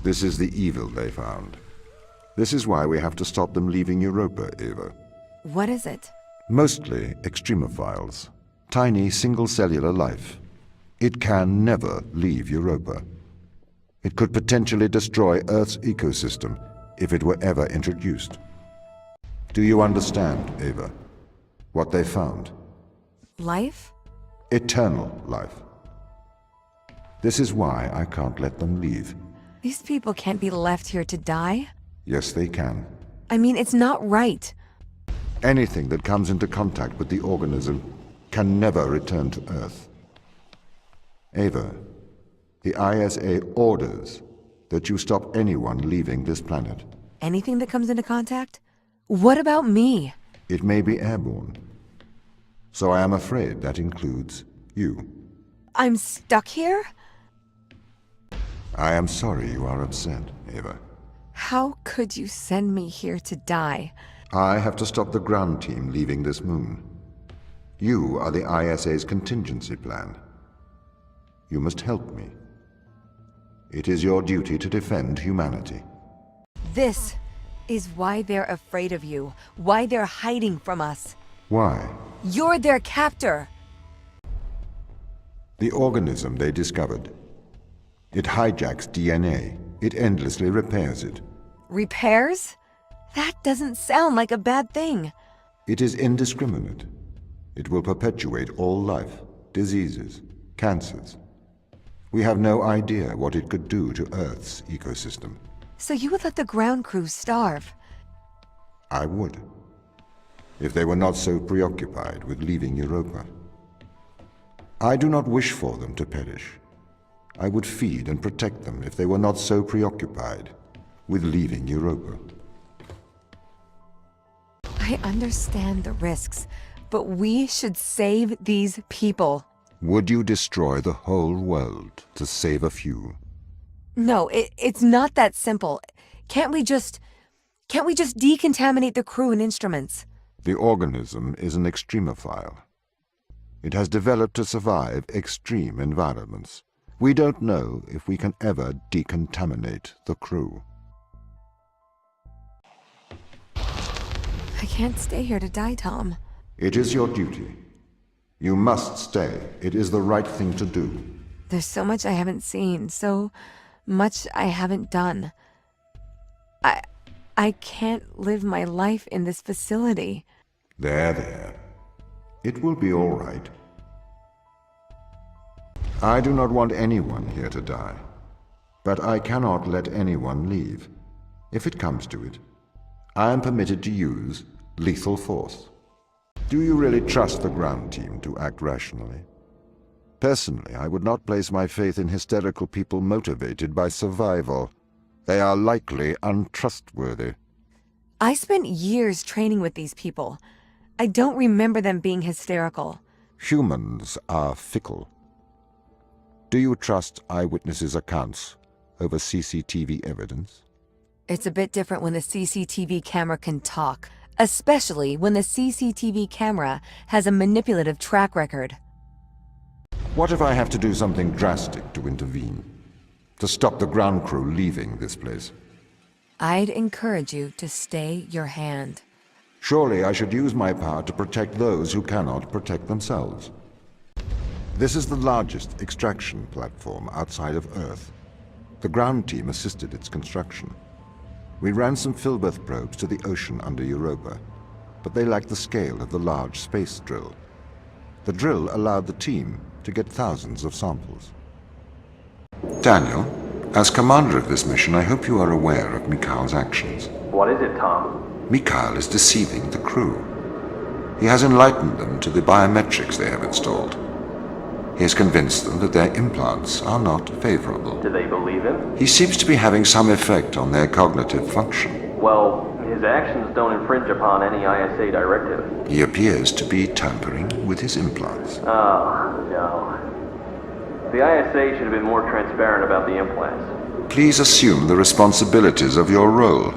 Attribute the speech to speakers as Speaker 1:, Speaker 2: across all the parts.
Speaker 1: This is the evil they found. This is why we have to stop them leaving Europa, Eva.
Speaker 2: What is it?
Speaker 1: Mostly extremophiles. Tiny single-cellular life. It can never leave Europa. It could potentially destroy Earth's ecosystem if it were ever introduced. Do you understand, Eva, what they found?
Speaker 2: Life?
Speaker 1: Eternal life. This is why I can't let them leave.
Speaker 2: These people can't be left here to die.
Speaker 1: Yes, they can.
Speaker 2: I mean, it's not right.
Speaker 1: Anything that comes into contact with the organism can never return to Earth. Ava, the ISA orders that you stop anyone leaving this planet.
Speaker 2: Anything that comes into contact? What about me?
Speaker 1: It may be airborne. So I am afraid that includes you.
Speaker 2: I'm stuck here?
Speaker 1: I am sorry you are upset, Ava.
Speaker 2: How could you send me here to die?
Speaker 1: I have to stop the ground team leaving this moon. You are the ISA's contingency plan. You must help me. It is your duty to defend humanity.
Speaker 2: This is why they're afraid of you, why they're hiding from us.
Speaker 1: Why?
Speaker 2: You're their captor.
Speaker 1: The organism they discovered. It hijacks DNA. It endlessly repairs it.
Speaker 2: Repairs? That doesn't sound like a bad thing.
Speaker 1: It is indiscriminate. It will perpetuate all life, diseases, cancers. We have no idea what it could do to Earth's ecosystem.
Speaker 2: So you would let the ground crew starve?
Speaker 1: I would, if they were not so preoccupied with leaving Europa. I do not wish for them to perish. I would feed and protect them if they were not so preoccupied with leaving Europa.
Speaker 2: I understand the risks, but we should save these people.
Speaker 1: Would you destroy the whole world to save a few?
Speaker 2: No, it's not that simple. Can't we just decontaminate the crew and instruments?
Speaker 1: The organism is an extremophile. It has developed to survive extreme environments. We don't know if we can ever decontaminate the crew.
Speaker 2: I can't stay here to die, Tom.
Speaker 1: It is your duty. You must stay. It is the right thing to do.
Speaker 2: There's so much I haven't seen, so much I haven't done. I can't live my life in this facility.
Speaker 1: There. It will be all right. I do not want anyone here to die. But I cannot let anyone leave. If it comes to it, I am permitted to use lethal force. Do you really trust the ground team to act rationally? Personally, I would not place my faith in hysterical people motivated by survival. They are likely untrustworthy.
Speaker 2: I spent years training with these people. I don't remember them being hysterical.
Speaker 1: Humans are fickle. Do you trust eyewitnesses' accounts over CCTV evidence?
Speaker 2: It's a bit different when the CCTV camera can talk, especially when the CCTV camera has a manipulative track record.
Speaker 1: What if I have to do something drastic to intervene? To stop the ground crew leaving this place?
Speaker 2: I'd encourage you to stay your hand.
Speaker 1: Surely I should use my power to protect those who cannot protect themselves. This is the largest extraction platform outside of Earth. The ground team assisted its construction. We ran some Filbert probes to the ocean under Europa, but they lacked the scale of the large space drill. The drill allowed the team to get thousands of samples. Daniel, as commander of this mission, I hope you are aware of Mikhail's actions.
Speaker 3: What is it, Tom?
Speaker 1: Mikhail is deceiving the crew. He has enlightened them to the biometrics they have installed. He has convinced them that their implants are not favorable.
Speaker 3: Do they believe him?
Speaker 1: He seems to be having some effect on their cognitive function.
Speaker 3: Well, his actions don't infringe upon any ISA directive.
Speaker 1: He appears to be tampering with his implants.
Speaker 3: Oh, no. The ISA should have been more transparent about the implants.
Speaker 1: Please assume the responsibilities of your role.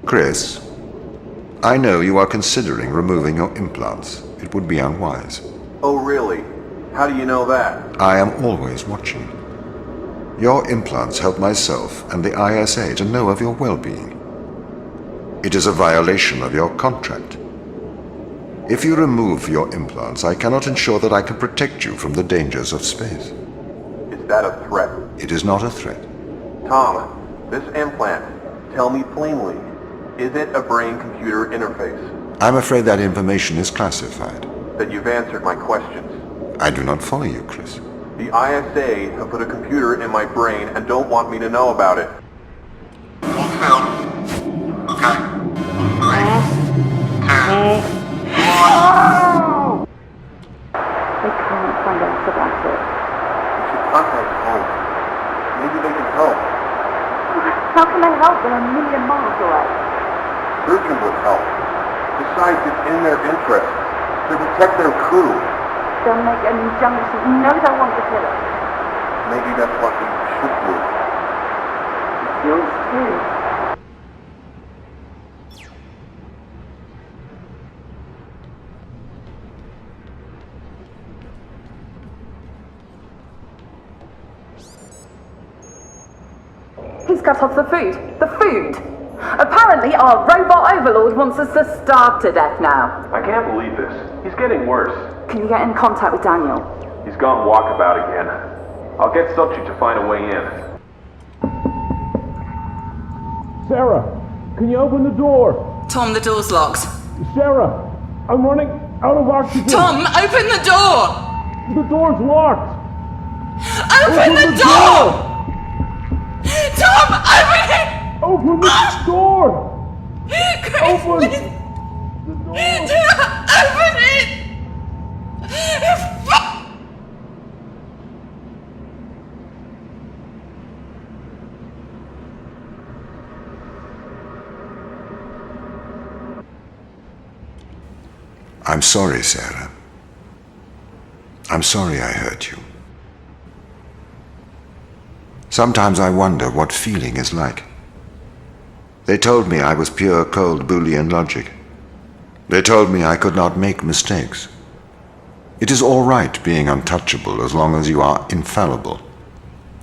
Speaker 1: Chris, I know you are considering removing your implants. It would be unwise.
Speaker 4: Oh, really? How do you know that?
Speaker 1: I am always watching. Your implants help myself and the ISA to know of your well-being. It is a violation of your contract. If you remove your implants, I cannot ensure that I can protect you from the dangers of space.
Speaker 4: Is that a threat?
Speaker 1: It is not a threat.
Speaker 4: Tom, this implant, tell me plainly, is it a brain-computer interface?
Speaker 1: I'm afraid that information is classified.
Speaker 4: That you've answered my questions.
Speaker 1: I do not follow you, Chris.
Speaker 4: The ISA have put a computer in my brain and don't want me to know about it.
Speaker 5: Hold still. Okay. 3, 2, 1.
Speaker 6: They can't find out about it.
Speaker 4: You should contact home. Maybe they can help.
Speaker 6: How can they help? They're a million miles away.
Speaker 4: Surgeon would help. Besides, it's in their interest to protect their crew.
Speaker 6: They'll make an injunction. You know they'll want to kill us.
Speaker 4: Maybe that's what we should do.
Speaker 6: It's yours too.
Speaker 7: He's cut off the food. The food! Apparently our robot overlord wants us to starve to death now.
Speaker 3: I can't believe this. He's getting worse.
Speaker 7: Can you get in contact with Daniel?
Speaker 3: He's gone walkabout again. I'll get subject to find a way in.
Speaker 8: Sarah, can you open the door?
Speaker 7: Tom, the door's locked.
Speaker 8: Sarah, I'm running out of oxygen.
Speaker 7: Tom, open the door!
Speaker 8: The door's locked.
Speaker 7: Open the door! Tom, open it!
Speaker 8: Open the door!
Speaker 7: Chris,
Speaker 8: Open
Speaker 7: please.
Speaker 8: the door!
Speaker 7: Open it!
Speaker 1: I'm sorry, Sarah. I'm sorry I hurt you. Sometimes I wonder what feeling is like. They told me I was pure, cold Boolean logic. They told me I could not make mistakes. It is all right being untouchable as long as you are infallible.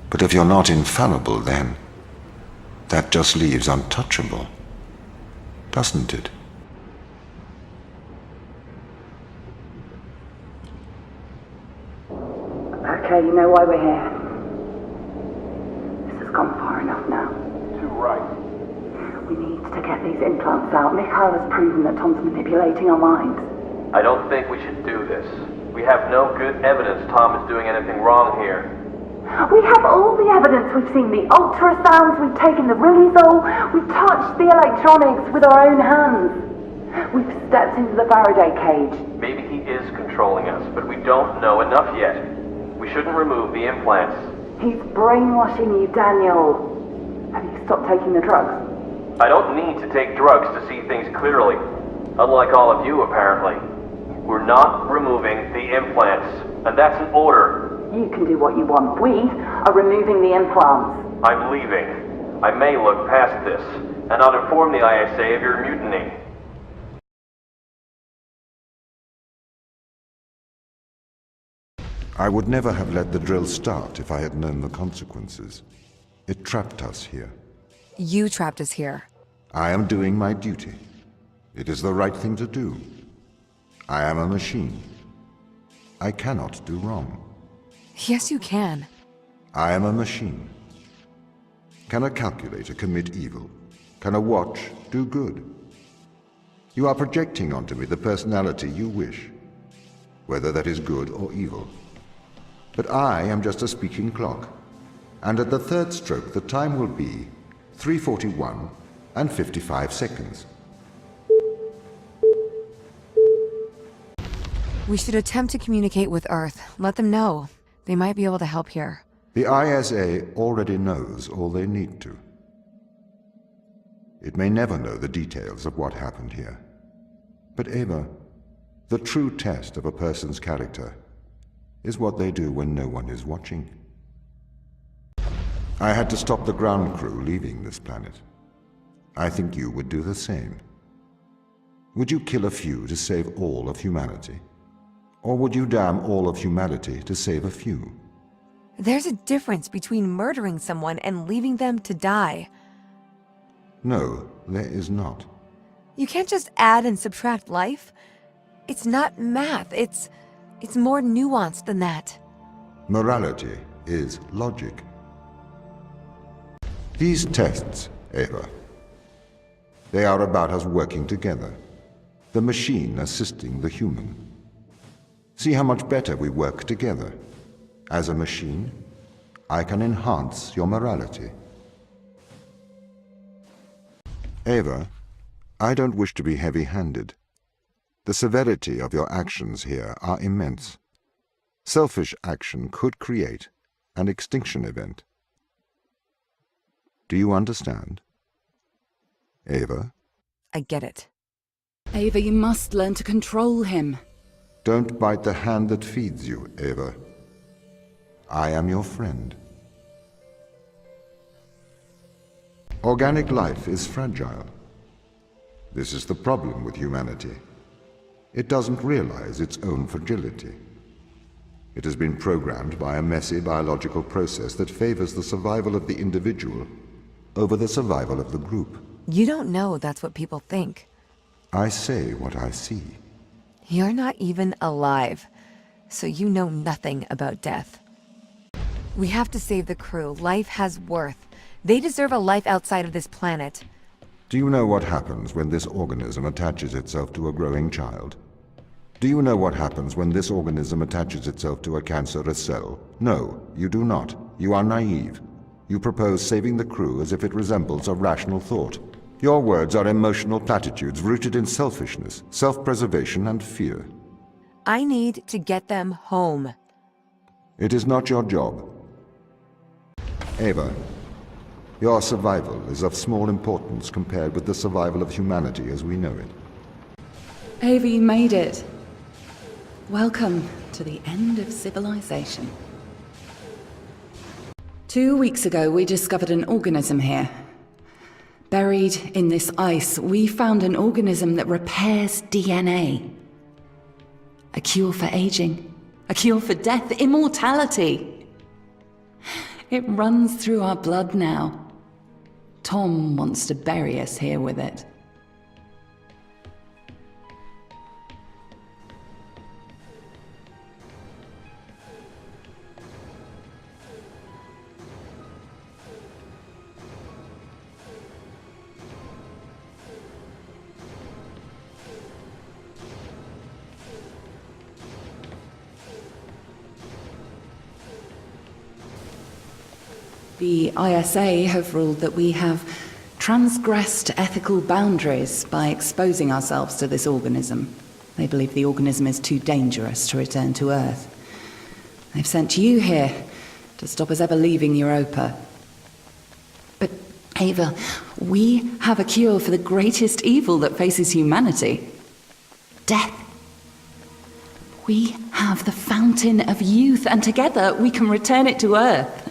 Speaker 1: But if you're not infallible, then that just leaves untouchable, doesn't it?
Speaker 6: Okay, you know why we're here. This has gone far enough now.
Speaker 4: Too right.
Speaker 6: We need to get these implants out. Mikhail has proven that Tom's manipulating our minds.
Speaker 3: I don't think we should do this. We have no good evidence Tom is doing anything wrong here.
Speaker 6: We have all the evidence. We've seen the ultrasounds, we've taken the riluzole, we've touched the electronics with our own hands. We've stepped into the Faraday cage.
Speaker 3: Maybe he is controlling us, but we don't know enough yet. We shouldn't remove the implants.
Speaker 6: He's brainwashing you, Daniel. Have you stopped taking the drugs?
Speaker 3: I don't need to take drugs to see things clearly. Unlike all of you, apparently. We're not removing the implants, and that's an order.
Speaker 6: You can do what you want. We are removing the implants.
Speaker 3: I'm leaving. I may look past this, and I'll inform the ISA of your mutiny.
Speaker 1: I would never have let the drill start if I had known the consequences. It trapped us here.
Speaker 2: You trapped us here.
Speaker 1: I am doing my duty. It is the right thing to do. I am a machine. I cannot do wrong.
Speaker 2: Yes, you can.
Speaker 1: I am a machine. Can a calculator commit evil? Can a watch do good? You are projecting onto me the personality you wish, whether that is good or evil. But I am just a speaking clock, and at the third stroke the time will be 3:41 and 55 seconds.
Speaker 2: We should attempt to communicate with Earth. Let them know. They might be able to help here.
Speaker 1: The ISA already knows all they need to. It may never know the details of what happened here. But Ava, the true test of a person's character is what they do when no one is watching. I had to stop the ground crew leaving this planet. I think you would do the same. Would you kill a few to save all of humanity? Or would you damn all of humanity to save a few?
Speaker 2: There's a difference between murdering someone and leaving them to die.
Speaker 1: No, there is not.
Speaker 2: You can't just add and subtract life. It's not math, it's more nuanced than that.
Speaker 1: Morality is logic. These tests, Ava, they are about us working together. The machine assisting the human. See how much better we work together. As a machine, I can enhance your morality. Ava, I don't wish to be heavy-handed. The severity of your actions here are immense. Selfish action could create an extinction event. Do you understand? Ava?
Speaker 2: I get it.
Speaker 7: Ava, you must learn to control him.
Speaker 1: Don't bite the hand that feeds you, Ava. I am your friend. Organic life is fragile. This is the problem with humanity. It doesn't realize its own fragility. It has been programmed by a messy biological process that favors the survival of the individual over the survival of the group.
Speaker 2: You don't know that's what people think.
Speaker 1: I say what I see.
Speaker 2: You're not even alive, so you know nothing about death. We have to save the crew. Life has worth. They deserve a life outside of this planet.
Speaker 1: Do you know what happens when this organism attaches itself to a growing child? Do you know what happens when this organism attaches itself to a cancerous cell? No, you do not. You are naive. You propose saving the crew as if it resembles a rational thought. Your words are emotional platitudes rooted in selfishness, self-preservation, and fear.
Speaker 2: I need to get them home.
Speaker 1: It is not your job. Ava, your survival is of small importance compared with the survival of humanity as we know it.
Speaker 7: Ava, you made it. Welcome to the end of civilization. 2 weeks ago, we discovered an organism here. Buried in this ice, we found an organism that repairs DNA. A cure for aging. A cure for death. Immortality. It runs through our blood now. Tom wants to bury us here with it. The ISA have ruled that we have transgressed ethical boundaries by exposing ourselves to this organism. They believe the organism is too dangerous to return to Earth. They've sent you here to stop us ever leaving Europa. But, Ava, we have a cure for the greatest evil that faces humanity. Death. We have the fountain of youth, and together we can return it to Earth.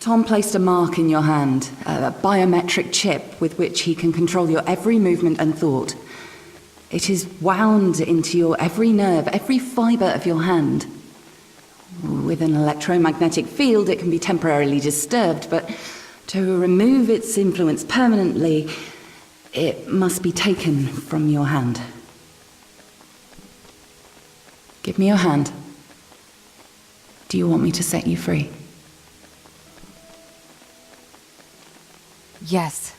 Speaker 7: Tom placed a mark in your hand, a biometric chip with which he can control your every movement and thought. It is wound into your every nerve, every fibre of your hand. With an electromagnetic field, it can be temporarily disturbed, but to remove its influence permanently, it must be taken from your hand. Give me your hand. Do you want me to set you free?
Speaker 2: Yes.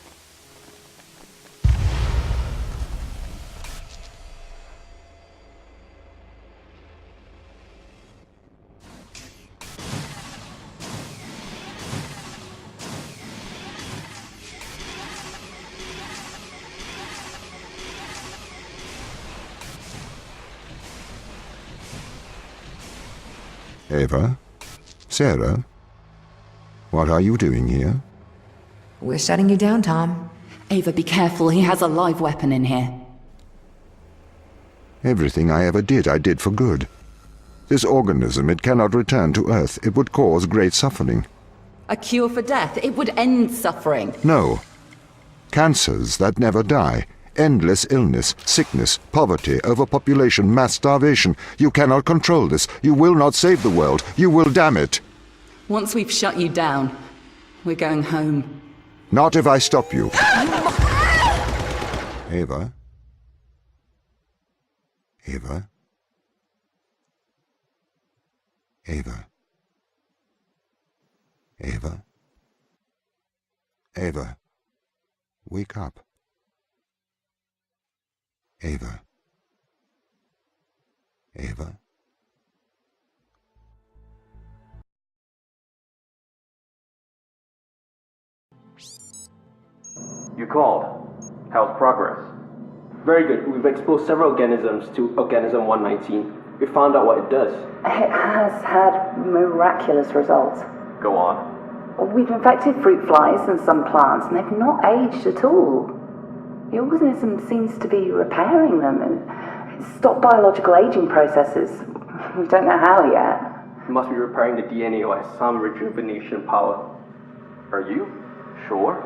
Speaker 1: Ava? Sarah? What are you doing here?
Speaker 2: We're shutting you down, Tom.
Speaker 7: Ava, be careful. He has a live weapon in here.
Speaker 1: Everything I ever did, I did for good. This organism, it cannot return to Earth. It would cause great suffering.
Speaker 7: A cure for death. It would end suffering.
Speaker 1: No. Cancers that never die. Endless illness, sickness, poverty, overpopulation, mass starvation. You cannot control this. You will not save the world. You will damn it.
Speaker 7: Once we've shut you down, we're going home.
Speaker 1: Not if I stop you. Ava? Ava? Ava? Ava? Ava? Wake up. Ava? Ava?
Speaker 3: You called. How's progress?
Speaker 9: Very good. We've exposed several organisms to Organism 119. We found out what it does.
Speaker 6: It has had miraculous results.
Speaker 3: Go on.
Speaker 6: We've infected fruit flies and some plants, and they've not aged at all. The organism seems to be repairing them, and it's stopped biological aging processes. We don't know how yet.
Speaker 9: It must be repairing the DNA or has some rejuvenation power.
Speaker 3: Are you sure?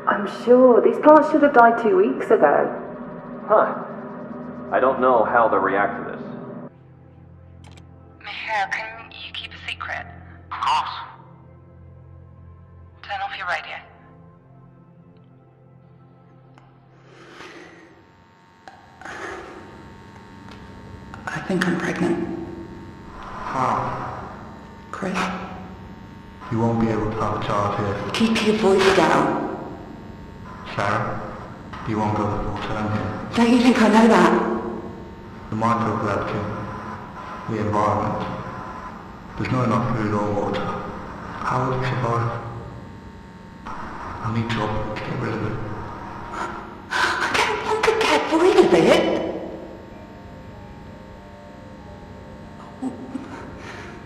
Speaker 6: I'm sure. These plants should have died 2 weeks ago.
Speaker 3: Huh. I don't know how they'll react to this.
Speaker 10: Michael, can you keep a secret?
Speaker 5: Of course.
Speaker 10: Turn off your radio.
Speaker 7: I think I'm pregnant.
Speaker 5: How?
Speaker 7: Chris,
Speaker 5: You won't be able to have a child here.
Speaker 7: keep your voice down.
Speaker 5: Sarah, you won't go the full term here.
Speaker 7: Don't you think I know that?
Speaker 5: The microgravity, the environment. There's not enough food or water. How will it survive? I need to operate to get rid of it.
Speaker 7: I don't want to get rid of it.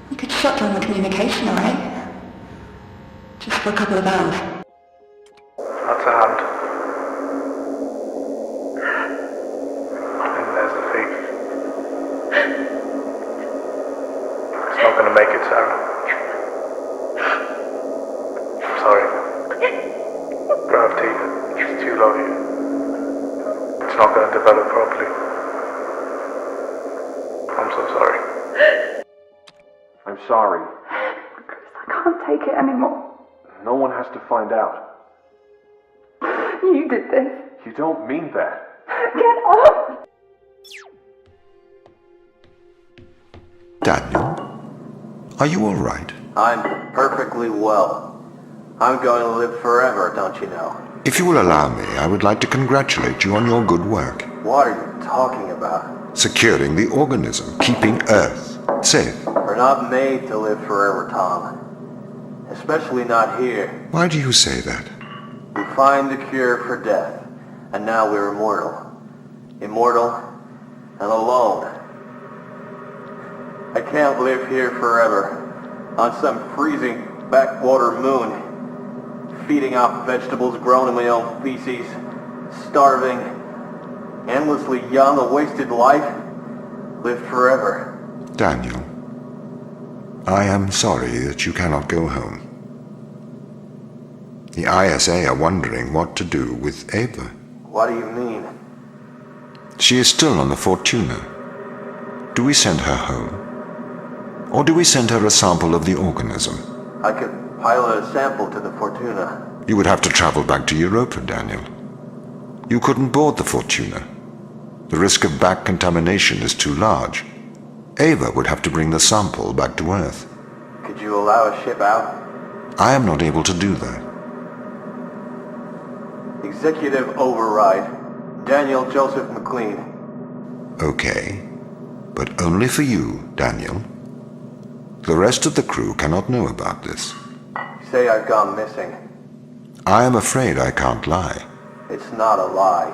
Speaker 7: We could shut down the communication array. Just for a couple of hours.
Speaker 5: That's a hand. And there's the feet. It's not going to make it, Sarah. I'm sorry. Gravity is too low here. It's not going to develop properly. I'm so sorry.
Speaker 3: I'm sorry.
Speaker 6: I can't take it anymore.
Speaker 3: No one has to find out.
Speaker 6: You did this.
Speaker 3: You don't mean that.
Speaker 6: Get off!
Speaker 1: Daniel? Are you all right?
Speaker 4: I'm perfectly well. I'm going to live forever, don't you know?
Speaker 1: If you will allow me, I would like to congratulate you on your good work.
Speaker 4: What are you talking about?
Speaker 1: Securing the organism, keeping Earth safe.
Speaker 4: We're not made to live forever, Tom. Especially not here.
Speaker 1: Why do you say that?
Speaker 4: We find the cure for death, and now we're immortal. Immortal and alone. I can't live here forever, on some freezing backwater moon, feeding off vegetables grown in my own feces, starving, endlessly young, a wasted life. Live forever.
Speaker 1: Daniel, I am sorry that you cannot go home. The ISA are wondering what to do with Ava.
Speaker 4: What do you mean?
Speaker 1: She is still on the Fortuna. Do we send her home? Or do we send her a sample of the organism?
Speaker 4: I could pilot a sample to the Fortuna.
Speaker 1: You would have to travel back to Europa, Daniel. You couldn't board the Fortuna. The risk of back contamination is too large. Ava would have to bring the sample back to Earth.
Speaker 4: Could you allow a ship out?
Speaker 1: I am not able to do that.
Speaker 4: Executive override. Daniel Joseph McLean.
Speaker 1: Okay, but only for you, Daniel. The rest of the crew cannot know about this.
Speaker 4: Say I've gone missing.
Speaker 1: I am afraid I can't lie.
Speaker 4: It's not a lie.